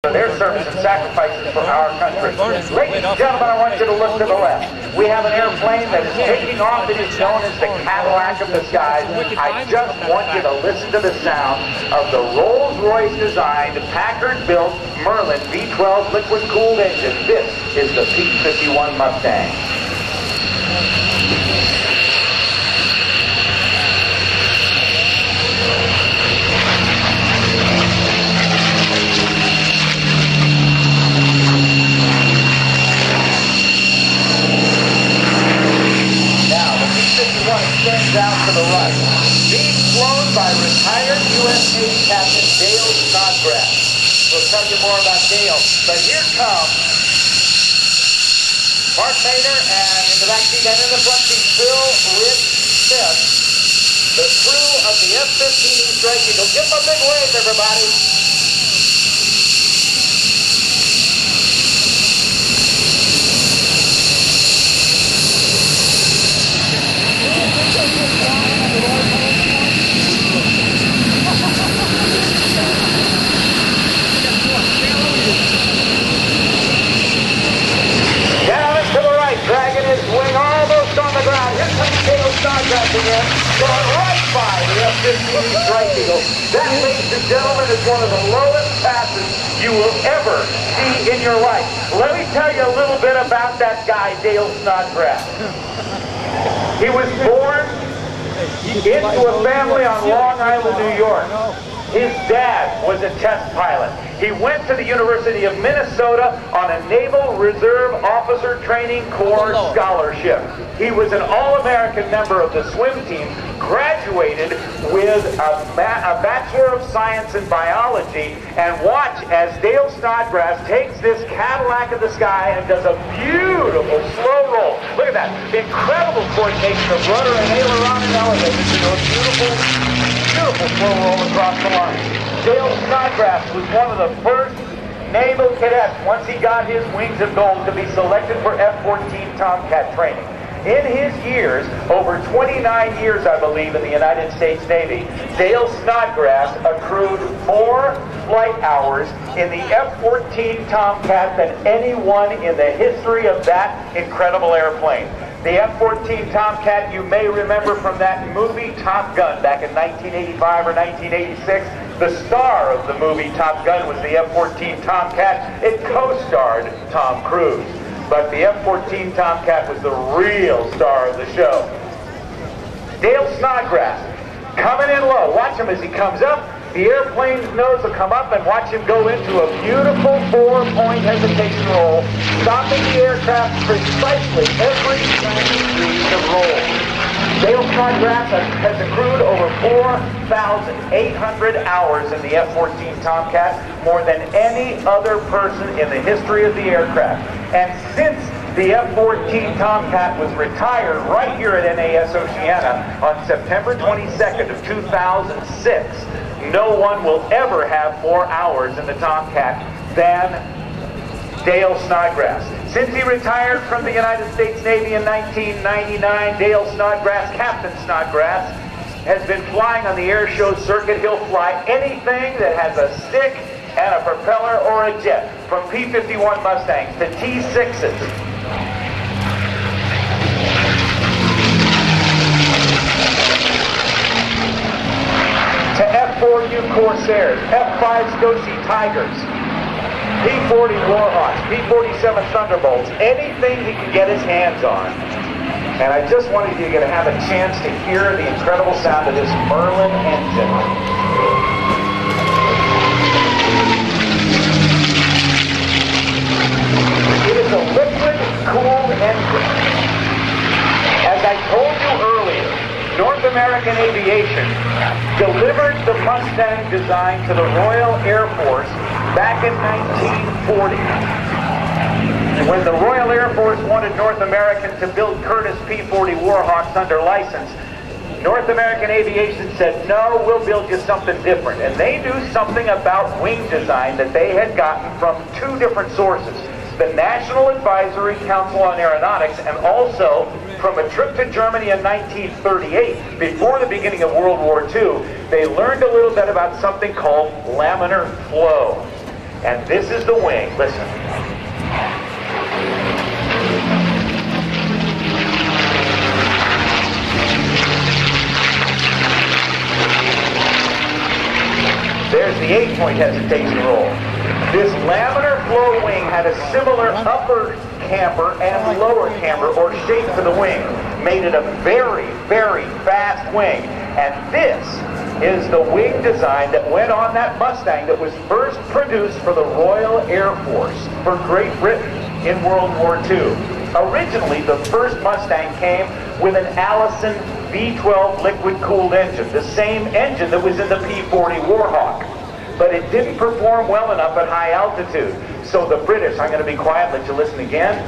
for their service and sacrifices for our country. Ladies and gentlemen, I want you to look to the left. We have an airplane that is taking off. It is known as the Cadillac of the skies. I just want you to listen to the sound of the Rolls-Royce designed, Packard-built Merlin V12 liquid-cooled engine. This is the P-51 Mustang. Extends out to the right, being flown by retired U.S. Navy Captain Dale Snodgrass. We'll tell you more about Dale, but here comes Mark Maynard, and in the back seat and in the front seat, Phil Rich Smith, the crew of the F-15D Strike Eagle. Give them a big wave, everybody. Dragging his wing almost on the ground. Here comes Dale Snodgrass again, going right by the F-15D Strike Eagle. That, ladies and gentlemen, is one of the lowest passes you will ever see in your life. Let me tell you a little bit about that guy, Dale Snodgrass. He was born into a family on Long Island, New York. His dad was a test pilot. He went to the University of Minnesota on a Naval Reserve Officer Training Corps scholarship. He was an All-American member of the swim team, graduated with a Bachelor of Science in Biology, and watch as Dale Snodgrass takes this Cadillac of the sky and does a beautiful slow roll. Look at that. Incredible coordination of rudder and aileron and elevator to do a beautiful slow roll across the line. Dale Snodgrass was one of the first naval cadets, once he got his wings of gold, to be selected for F-14 Tomcat training. In his years, over 29 years, I believe, in the United States Navy, Dale Snodgrass accrued more flight hours in the F-14 Tomcat than anyone in the history of that incredible airplane. The F-14 Tomcat, you may remember from that movie Top Gun back in 1985 or 1986. The star of the movie Top Gun was the F-14 Tomcat. It co-starred Tom Cruise. But the F-14 Tomcat was the real star of the show. Dale Snodgrass, coming in low. Watch him as he comes up. The airplane's nose will come up, and watch him go into a beautiful 4-point hesitation roll, stopping the aircraft precisely every 90 degrees of roll. Dale Snodgrass has accrued over 4,800 hours in the F-14 Tomcat, more than any other person in the history of the aircraft. And since the F-14 Tomcat was retired right here at NAS Oceana on September 22nd of 2006, no one will ever have more hours in the Tomcat than Dale Snodgrass. Since he retired from the United States Navy in 1999, Dale Snodgrass, Captain Snodgrass, has been flying on the air show circuit. He'll fly anything that has a stick and a propeller or a jet, from P-51 Mustangs to T-6s. To F-4U Corsairs, F-5 Scotia Tigers, P-40 Warhawks, P-47 Thunderbolts, anything he can get his hands on. And I just wanted you to have a chance to hear the incredible sound of this Merlin engine. It is a liquid-cooled engine. As I told you earlier, North American Aviation delivered the Mustang design to the Royal Air Force back in 1940. When the Royal Air Force wanted North American to build Curtiss P-40 Warhawks under license, North American Aviation said, no, we'll build you something different. And they knew something about wing design that they had gotten from two different sources. The National Advisory Council on Aeronautics, and also from a trip to Germany in 1938, before the beginning of World War II, they learned a little bit about something called laminar flow. And this is the wing. Listen. There's the 8-point hesitation roll. This laminar flow wing had a similar upper camber and lower camber or shape to the wing. Made it a very, very fast wing. And this is the wing design that went on that Mustang that was first produced for the Royal Air Force for Great Britain in World War II. Originally, the first Mustang came with an Allison V12 liquid-cooled engine, the same engine that was in the P-40 Warhawk. But it didn't perform well enough at high altitude. So the British, I'm going to be quiet, let you listen again.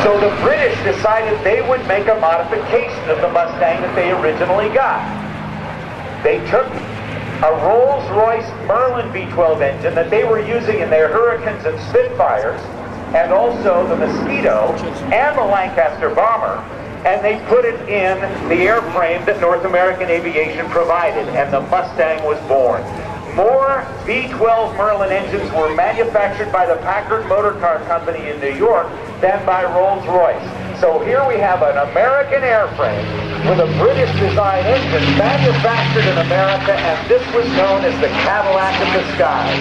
So the British decided they would make a modification of the Mustang that they originally got. They took a Rolls-Royce Merlin V12 engine that they were using in their Hurricanes and Spitfires, and also the Mosquito and the Lancaster bomber, and they put it in the airframe that North American Aviation provided, and the Mustang was born. More V12 Merlin engines were manufactured by the Packard Motor Car Company in New York than by Rolls-Royce. So here we have an American airframe with a British design engine manufactured in America, and this was known as the Cadillac of the skies.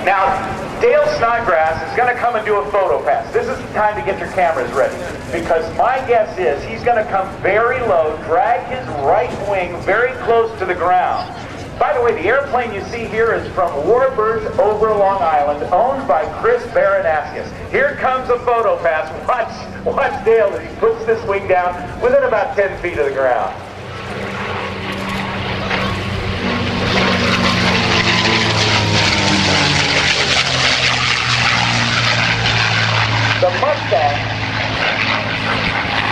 Now, Dale Snodgrass is going to come and do a photo pass. This is the time to get your cameras ready, because my guess is he's going to come very low, drag his right wing very close to the ground. By the way, the airplane you see here is from Warbirds over Long Island, owned by Chris Baranaskas. Here comes a photo pass. Watch Dale as he puts this wing down within about 10 feet of the ground. The Mustang,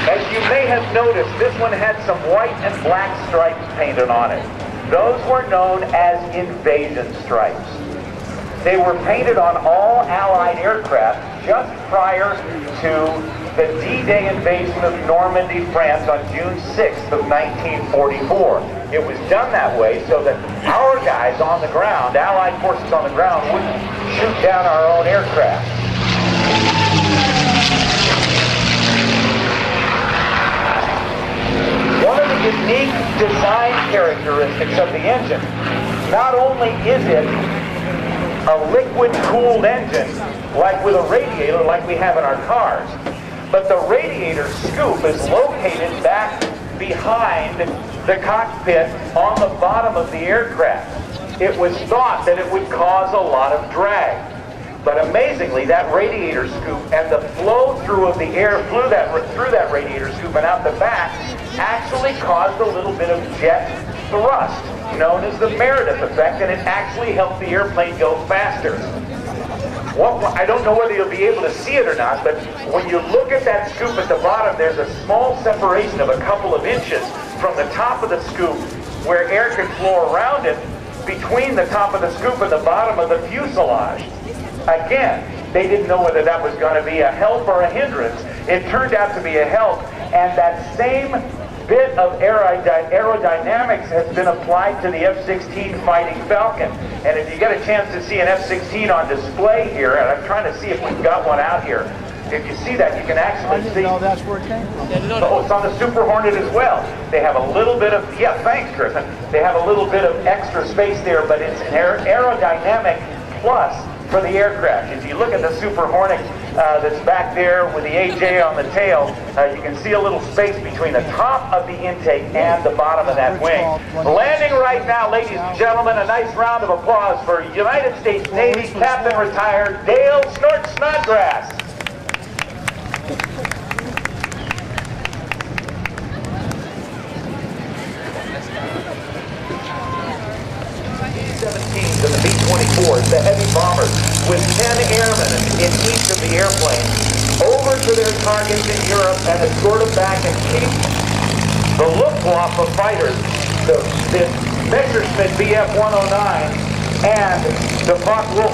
as you may have noticed, this one had some white and black stripes painted on it. Those were known as invasion stripes. They were painted on all Allied aircraft just prior to the D-Day invasion of Normandy, France on June 6th of 1944. It was done that way so that our guys on the ground, Allied forces on the ground, wouldn't shoot down our own aircraft. One of the unique design characteristics of the engine, not only is it a liquid-cooled engine, like with a radiator like we have in our cars, but the radiator scoop is located back behind the cockpit on the bottom of the aircraft. It was thought that it would cause a lot of drag. But amazingly, that radiator scoop and the flow through of the air through that radiator scoop and out the back actually caused a little bit of jet thrust, known as the Meredith effect, and it actually helped the airplane go faster. I don't know whether you'll be able to see it or not, but when you look at that scoop at the bottom, there's a small separation of a couple of inches from the top of the scoop where air could flow around it between the top of the scoop and the bottom of the fuselage. Again, they didn't know whether that was going to be a help or a hindrance. It turned out to be a help, and that same bit of aerodynamics has been applied to the F-16 Fighting Falcon. And if you get a chance to see an F-16 on display here, and I'm trying to see if we've got one out here, if you see that, you can actually see. No, that's where it came from. Oh, it's on the Super Hornet as well. They have a little bit of, yeah, thanks, Chris. They have a little bit of extra space there, but it's an aerodynamic plus for the aircraft. If you look at the Super Hornet that's back there with the AJ on the tail, you can see a little space between the top of the intake and the bottom of that wing. Landing right now, ladies and gentlemen, a nice round of applause for United States Navy Captain Retired Dale Snort Snodgrass. B-17s and the B-24 Force, the heavy bombers, with 10 airmen in each of the airplanes, over to their targets in Europe and escort them back and keep the Luftwaffe fighters, the Messerschmitt Bf-109 and the Focke-Wulf